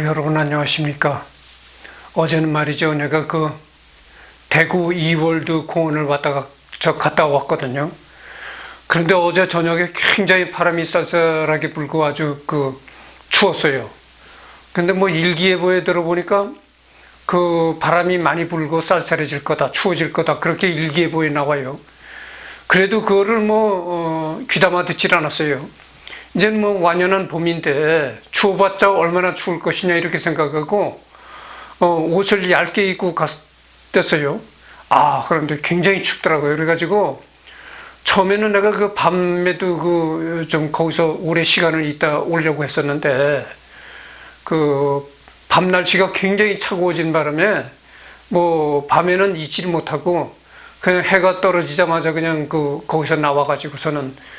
여러분 안녕하십니까? 어제는 말이죠. 내가 대구 이월드 공원을 갔다 왔거든요. 그런데 어제 저녁에 굉장히 바람이 쌀쌀하게 불고 아주 추웠어요. 근데 일기예보에 들어보니까 바람이 많이 불고 쌀쌀해질 거다, 추워질 거다, 그렇게 일기예보에 나와요. 그래도 그거를 귀담아 듣질 않았어요. 이제는 완연한 봄인데 추워봤자 얼마나 추울 것이냐 이렇게 생각하고 옷을 얇게 입고 갔댔어요. 그런데 굉장히 춥더라고요. 그래가지고 처음에는 내가 밤에도 좀 거기서 오래 시간을 있다 오려고 했었는데 밤 날씨가 굉장히 차가워진 바람에 밤에는 있지를 못하고 그냥 해가 떨어지자마자 그냥 거기서 나와가지고서는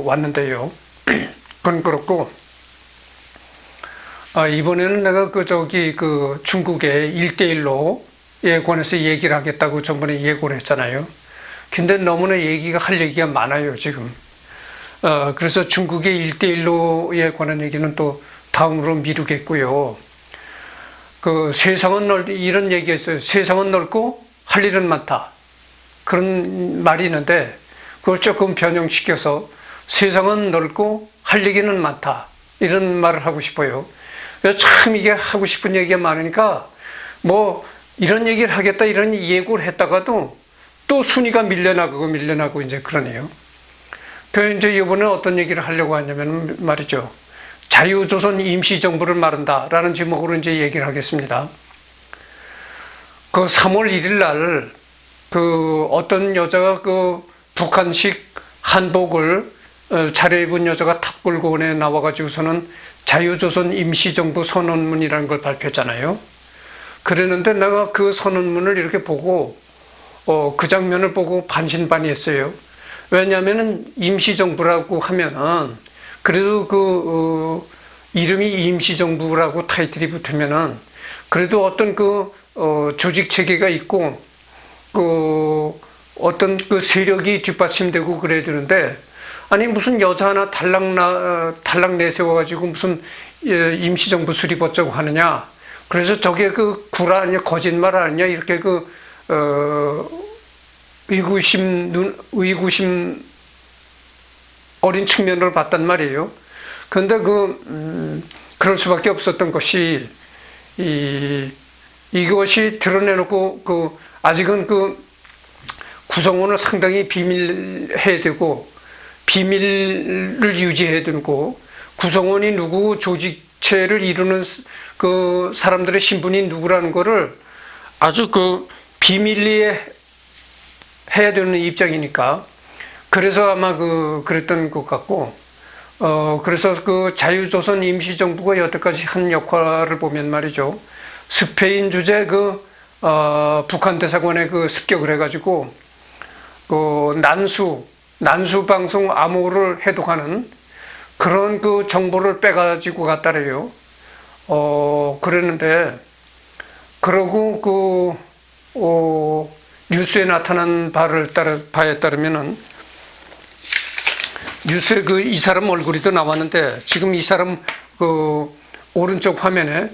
왔는데요. 그건 그렇고, 이번에는 내가 중국의 1대1로에 관해서 얘기를 하겠다고 전번에 예고를 했잖아요. 근데 너무나 할 얘기가 많아요, 지금. 그래서 중국의 1대1로에 관한 얘기는 또 다음으로 미루겠고요. 이런 얘기가 있어요. 세상은 넓고 할 일은 많다. 그런 말이 있는데, 그걸 조금 변형시켜서 세상은 넓고 할 얘기는 많다, 이런 말을 하고 싶어요. 참 이게 하고 싶은 얘기가 많으니까 이런 얘기를 하겠다 이런 예고를 했다가도 또 순위가 밀려나고 이제 그러네요. 그래서 이제 이번에 어떤 얘기를 하려고 하냐면 말이죠. 자유조선 임시정부를 말한다라는 제목으로 이제 얘기를 하겠습니다. 3월 1일 날 어떤 여자가 북한식 한복을 차려입은 여자가 탑골공원에 나와가지고서는 자유조선 임시정부 선언문이라는 걸 발표했잖아요. 그랬는데 내가 그 선언문을 이렇게 보고 그 장면을 보고 반신반의했어요. 왜냐하면 임시정부라고 하면은 그래도 이름이 임시정부라고 타이틀이 붙으면은 그래도 어떤 조직 체계가 있고 어떤 세력이 뒷받침되고 그래야 되는데, 아니 무슨 여자 하나 달랑 내세워가지고 무슨 임시정부 수립 어쩌고 하느냐. 그래서 저게 구라 아니냐, 거짓말 아니냐, 이렇게 의구심 어린 측면으로 봤단 말이에요. 그런데 그럴 수밖에 없었던 것이 이것이 드러내놓고 아직은 구성원을 상당히 비밀해야 되고 비밀을 유지해야 되고 구성원이 누구, 조직체를 이루는 사람들의 신분이 누구라는 거를 아주 비밀리에 해야 되는 입장이니까, 그래서 아마 그랬던 것 같고, 그래서 자유조선 임시정부가 여태까지 한 역할을 보면 말이죠. 스페인 주재 북한 대사관에 습격을 해가지고 난수 방송 암호를 해독하는 그런 정보를 빼가지고 갔다래요. 그랬는데, 그러고 뉴스에 나타난 바에 따르면은 뉴스에 이 사람 얼굴이 또 나왔는데, 지금 이 사람 오른쪽 화면에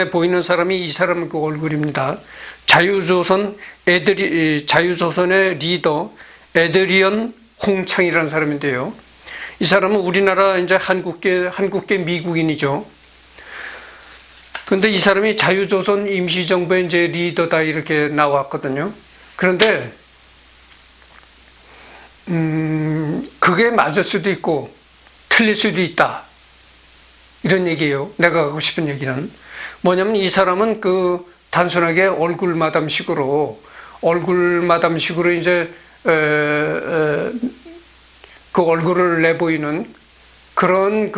보이는 사람이 이 사람 얼굴입니다. 자유조선의 리더 에드리언 홍창이라는 사람인데요. 이 사람은 우리나라 이제 한국계 미국인이죠. 근데 이 사람이 자유조선 임시정부의 이제 리더다 이렇게 나왔거든요. 그런데 그게 맞을 수도 있고 틀릴 수도 있다, 이런 얘기예요. 내가 하고 싶은 얘기는 뭐냐면, 이 사람은 단순하게 얼굴마담식으로 이제 얼굴을 내보이는 그런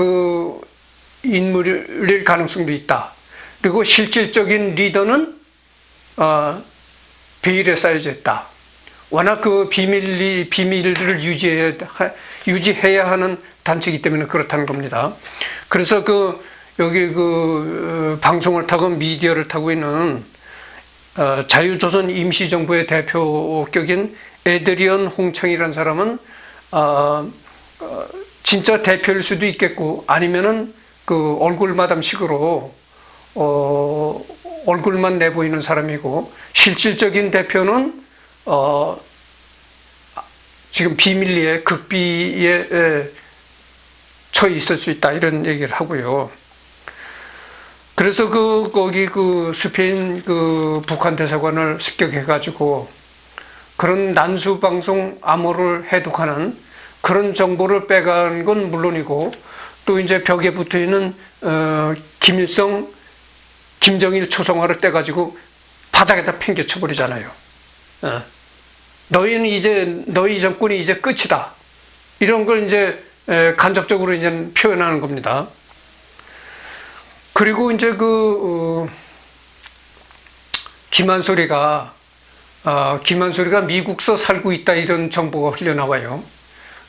인물일 가능성도 있다. 그리고 실질적인 리더는 베일에 쌓여져 있다. 워낙 비밀들을 유지해야 하는 단체이기 때문에 그렇다는 겁니다. 그래서 여기 방송을 타고 미디어를 타고 있는 자유조선 임시정부의 대표격인 에드리언 홍창이라는 사람은 진짜 대표일 수도 있겠고, 아니면은 그 얼굴 마담식으로 얼굴만 내보이는 사람이고 실질적인 대표는 지금 비밀리에 극비에 처해 있을 수 있다 이런 얘기를 하고요. 그래서 거기 스페인 북한 대사관을 습격해가지고 그런 난수방송 암호를 해독하는 그런 정보를 빼간 건 물론이고 또 이제 벽에 붙어 있는 김일성, 김정일 초성화를 떼가지고 바닥에다 팽개쳐 버리잖아요. 너희는 이제 너희 정권이 이제 끝이다. 이런 걸 이제 간접적으로 이제 표현하는 겁니다. 그리고 이제 김한솔이가 미국서 살고 있다 이런 정보가 흘러나와요.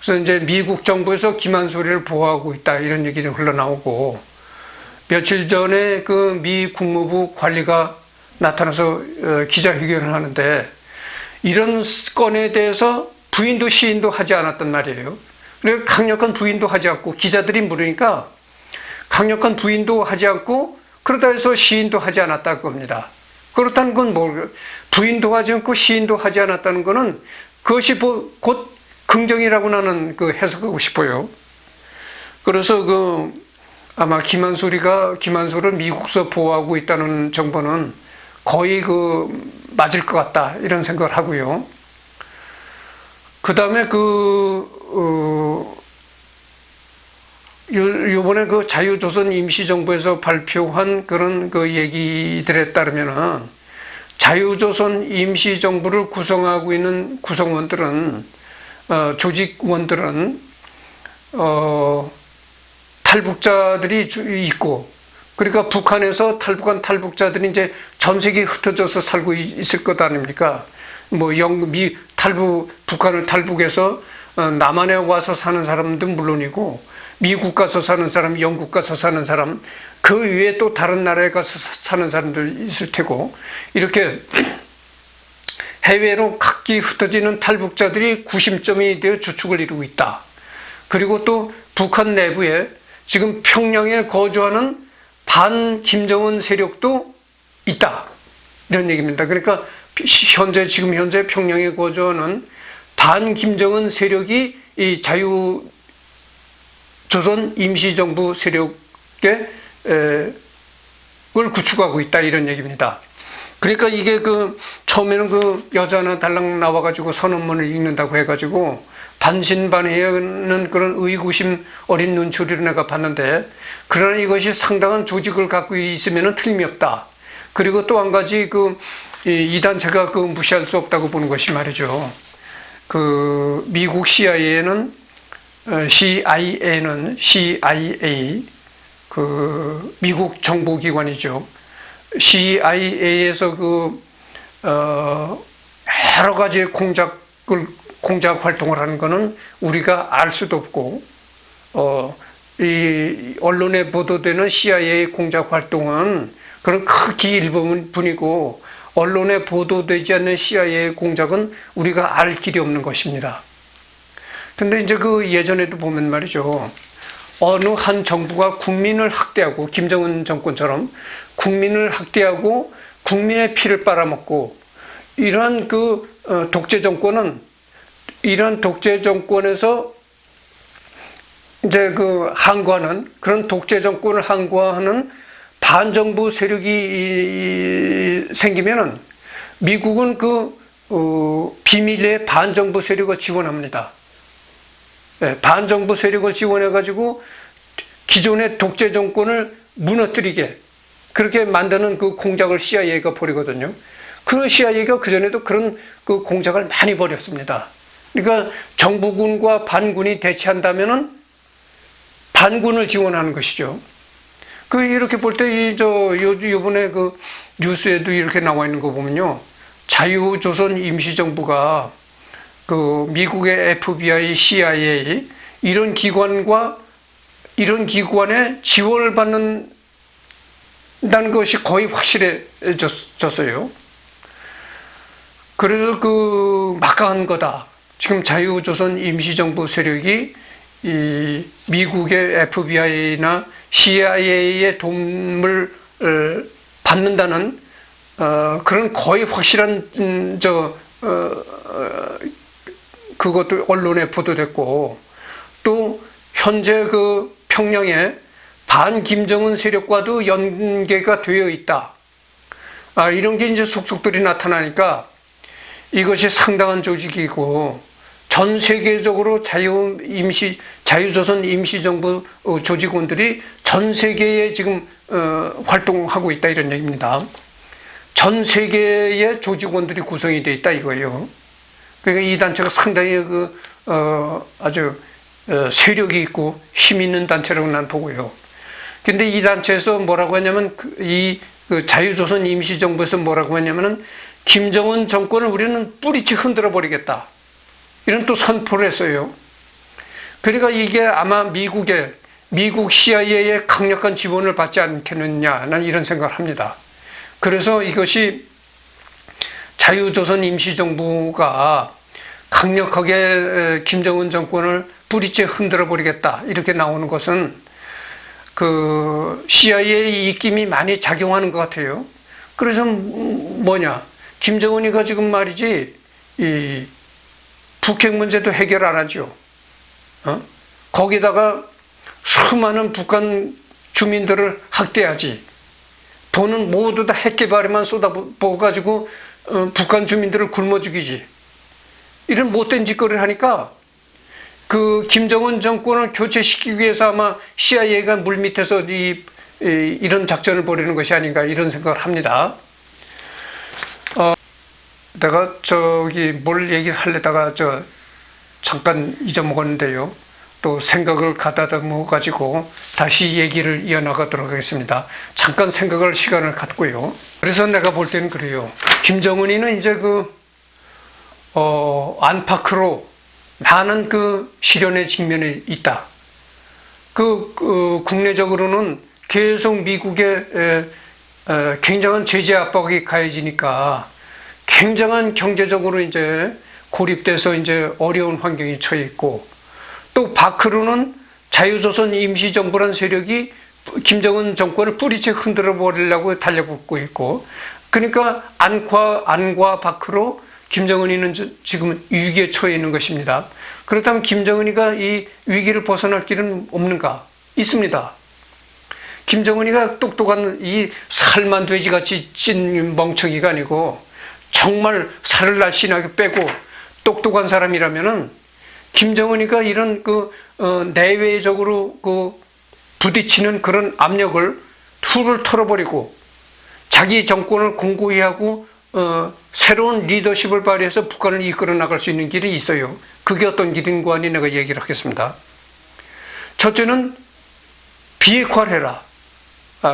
그래서 이제 미국 정부에서 김한솔이를 보호하고 있다 이런 얘기도 흘러나오고 며칠 전에 미 국무부 관리가 나타나서 기자회견을 하는데 이런 건에 대해서 부인도 시인도 하지 않았단 말이에요. 그래서 강력한 부인도 하지 않고 기자들이 물으니까 강력한 부인도 하지 않고 그러다 해서 시인도 하지 않았다 그겁니다. 그렇다는 건 부인도 하지 않고 시인도 하지 않았다는 거는 그것이 곧 긍정이라고 나는 해석하고 싶어요. 그래서 아마 김한솔을 미국서 보호하고 있다는 정보는 거의 맞을 것 같다 이런 생각을 하고요. 그 다음에 요번에 자유조선 임시정부에서 발표한 그런 얘기들에 따르면은 자유조선 임시정부를 구성하고 있는 구성원들은 조직원들은 탈북자들이 있고 그러니까 북한에서 탈북한 탈북자들이 이제 전 세계에 흩어져서 살고 있을 것 아닙니까? 북한을 탈북해서 남한에 와서 사는 사람도 물론이고 미국 가서 사는 사람, 영국 가서 사는 사람, 그 위에 또 다른 나라에 가서 사는 사람들 있을 테고 이렇게 해외로 각기 흩어지는 탈북자들이 구심점이 되어 주축을 이루고 있다. 그리고 또 북한 내부에 지금 평양에 거주하는 반 김정은 세력도 있다. 이런 얘기입니다. 그러니까 지금 현재 평양에 거주하는 반 김정은 세력이 이 자유조선 임시정부 세력의 을 구축하고 있다 이런 얘기입니다. 그러니까 이게 처음에는 여자 하나 달랑 나와가지고 선언문을 읽는다고 해가지고 반신반의하는 그런 의구심 어린 눈초리로 내가 봤는데 그러나 이것이 상당한 조직을 갖고 있으면 틀림이 없다. 그리고 또 한 가지 이 단체가 무시할 수 없다고 보는 것이 말이죠. 미국 CIA는 CIA 미국 정보기관이죠. CIA에서 여러 가지 공작 활동을 하는 것은 우리가 알 수도 없고, 이 언론에 보도되는 CIA 공작 활동은 그런 극히 일부분이고, 언론에 보도되지 않는 CIA 공작은 우리가 알 길이 없는 것입니다. 근데 이제 예전에도 보면 말이죠. 어느 한 정부가 국민을 학대하고, 김정은 정권처럼 국민을 학대하고 국민의 피를 빨아먹고, 이러한 독재 정권은, 이런 독재 정권에서 이제 항거하는, 그런 독재 정권을 항거하는 반정부 세력이 생기면은 미국은 비밀리에 반정부 세력을 지원합니다. 네, 반정부 세력을 지원해가지고 기존의 독재 정권을 무너뜨리게 그렇게 만드는 공작을 CIA가 벌이거든요. 그 CIA가 그전에도 그런 공작을 많이 벌였습니다. 그러니까 정부군과 반군이 대치한다면은 반군을 지원하는 것이죠. 이렇게 볼 때 요번에 뉴스에도 이렇게 나와 있는 거 보면요. 자유조선 임시정부가 미국의 FBI, CIA 이런 기관에 지원을 받는다는 것이 거의 확실해졌어요. 그래서 막강한 거다. 지금 자유조선 임시정부 세력이 이 미국의 FBI나 CIA의 도움을 받는다는 그런 거의 확실한 그것도 언론에 보도됐고, 또 현재 그 평양에 반 김정은 세력과도 연계가 되어 있다. 이런 게 이제 속속들이 나타나니까 이것이 상당한 조직이고, 전 세계적으로 자유조선 임시정부 조직원들이 전 세계에 지금 활동하고 있다, 이런 얘기입니다. 전 세계의 조직원들이 구성이 되어 있다 이거예요. 그러니까 이 단체가 상당히 아주 세력이 있고 힘 있는 단체라고 난 보고요. 근데 이 단체에서 뭐라고 하냐면, 그 자유조선 임시정부에서 뭐라고 하냐면은, 김정은 정권을 우리는 뿌리치 흔들어 버리겠다, 이런 또 선포를 했어요. 그러니까 이게 아마 미국 CIA의 강력한 지원을 받지 않겠느냐, 난 이런 생각을 합니다. 그래서 이것이 자유조선 임시정부가 강력하게 김정은 정권을 뿌리째 흔들어 버리겠다, 이렇게 나오는 것은 그 CIA 입김이 많이 작용하는 것 같아요. 그래서 뭐냐, 김정은이가 지금 말이지 이 북핵 문제도 해결 안 하죠. 거기다가 수많은 북한 주민들을 학대하지. 돈은 모두 다 핵 개발에만 쏟아부어가지고 북한 주민들을 굶어 죽이지. 이런 못된 짓거리를 하니까 그 김정은 정권을 교체시키기 위해서 아마 CIA가 물밑에서 이런 작전을 벌이는 것이 아닌가, 이런 생각을 합니다. 내가 뭘 얘기를 하려다가 잠깐 잊어먹었는데요. 또 생각을 가다듬어 가지고 다시 얘기를 이어나가도록 하겠습니다. 잠깐 생각할 시간을 갖고요. 그래서 내가 볼 때는 그래요. 김정은이는 이제 안팎으로 많은 시련의 직면에 있다. 국내적으로는 계속 미국의 굉장한 제재 압박이 가해지니까 굉장한 경제적으로 이제 고립돼서 이제 어려운 환경에 처해 있고, 또 밖으로는 자유조선 임시정부란 세력이 김정은 정권을 뿌리째 흔들어 버리려고 달려붙고 있고, 그러니까 안과 밖으로 김정은이는 지금 위기에 처해 있는 것입니다. 그렇다면 김정은이가 이 위기를 벗어날 길은 없는가? 있습니다. 김정은이가 똑똑한 이 살만 돼지같이 찐 멍청이가 아니고 정말 살을 날씬하게 빼고 똑똑한 사람이라면은, 김정은이가 이런 내외적으로 부딪히는 그런 압력을 툴을 털어버리고 자기 정권을 공고히 하고 새로운 리더십을 발휘해서 북한을 이끌어 나갈 수 있는 길이 있어요. 그게 어떤 길인가 하니 내가 얘기를 하겠습니다. 첫째는 비핵화를 해라.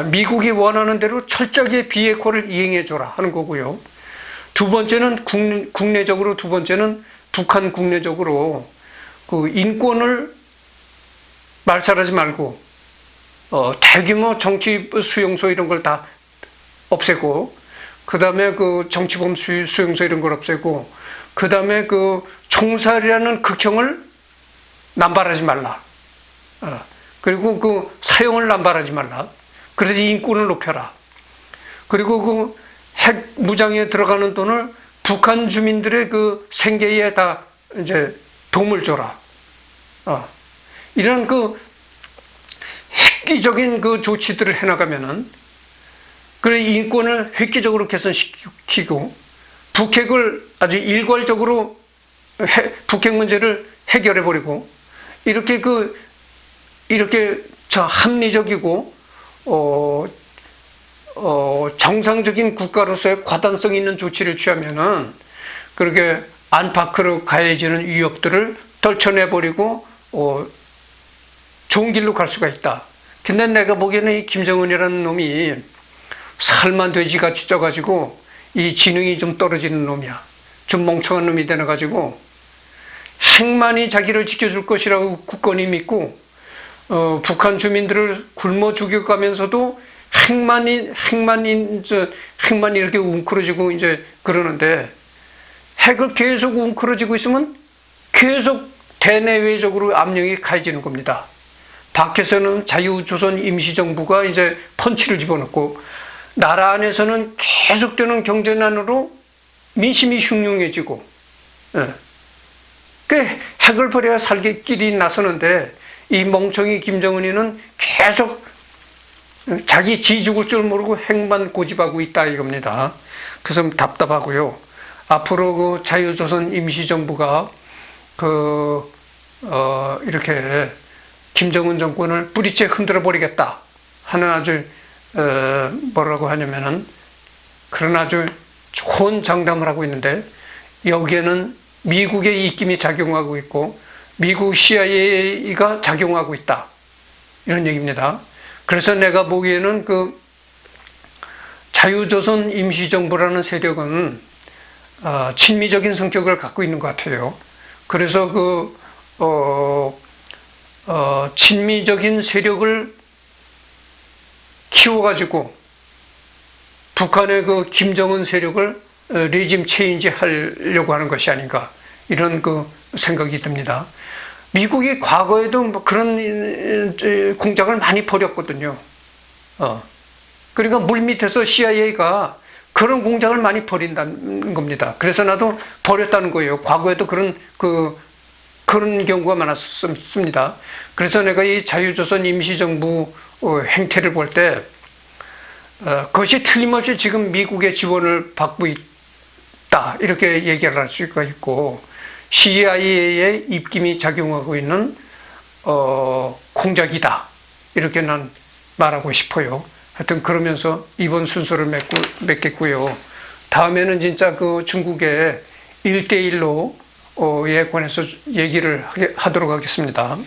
미국이 원하는 대로 철저하게 비핵화를 이행해줘라 하는 거고요. 두 번째는 북한 국내적으로 인권을 말살하지 말고 대규모 정치 수용소 이런 걸 다 없애고, 그 다음에 정치범 수용소 이런 걸 없애고, 그 다음에 총살이라는 극형을 남발하지 말라. 그리고 사형을 남발하지 말라. 그래서 인권을 높여라. 그리고 핵 무장에 들어가는 돈을 북한 주민들의 생계에 다 이제 도움을 줘라. 이런 획기적인 조치들을 해나가면은, 그래 인권을 획기적으로 개선시키고 북핵을 아주 일괄적으로 북핵 문제를 해결해버리고, 이렇게 합리적이고 정상적인 국가로서의 과단성 있는 조치를 취하면은 그렇게 안팎으로 가해지는 위협들을 떨쳐내버리고 좋은 길로 갈 수가 있다. 근데 내가 보기에는 이 김정은이라는 놈이 살만 돼지같이 쪄가지고 이 지능이 좀 떨어지는 놈이야. 좀 멍청한 놈이 되어가지고 핵만이 자기를 지켜줄 것이라고 굳건히 믿고 북한 주민들을 굶어 죽여가면서도 핵만이 이렇게 웅크러지고 이제 그러는데, 핵을 계속 웅크러지고 있으면 계속 대내외적으로 압력이 가해지는 겁니다. 밖에서는 자유조선 임시정부가 이제 펀치를 집어넣고 나라 안에서는 계속되는 경제난으로 민심이 흉흉해지고, 예. 그 핵을 버려야 살기 길이 나서는데 이 멍청이 김정은이는 계속 자기 지 죽을 줄 모르고 핵만 고집하고 있다 이겁니다. 그래서 답답하고요. 앞으로 그 자유조선 임시정부가 이렇게 김정은 정권을 뿌리째 흔들어 버리겠다 하는 아주 뭐라고 하냐면은 그런 아주 혼장담을 하고 있는데 여기에는 미국의 입김이 작용하고 있고 미국 CIA가 작용하고 있다 이런 얘기입니다. 그래서 내가 보기에는 그 자유조선 임시정부라는 세력은 친미적인 성격을 갖고 있는 것 같아요. 그래서 친미적인 세력을 키워가지고 북한의 그 김정은 세력을 레짐 체인지 하려고 하는 것이 아닌가 이런 그 생각이 듭니다. 미국이 과거에도 뭐 그런 공작을 많이 벌였거든요. 그러니까 물밑에서 CIA가 그런 공작을 많이 벌인다는 겁니다. 그래서 나도 벌였다는 거예요. 과거에도 그런 경우가 많았습니다. 그래서 내가 이 자유조선 임시정부 행태를 볼 때 그것이 틀림없이 지금 미국의 지원을 받고 있다 이렇게 얘기를 할 수가 있고 CIA의 입김이 작용하고 있는 공작이다 이렇게 난 말하고 싶어요. 하여튼 그러면서 이번 순서를 맺겠고요. 다음에는 진짜 그 중국의 1대1로에 관해서 얘기를 하도록 하겠습니다.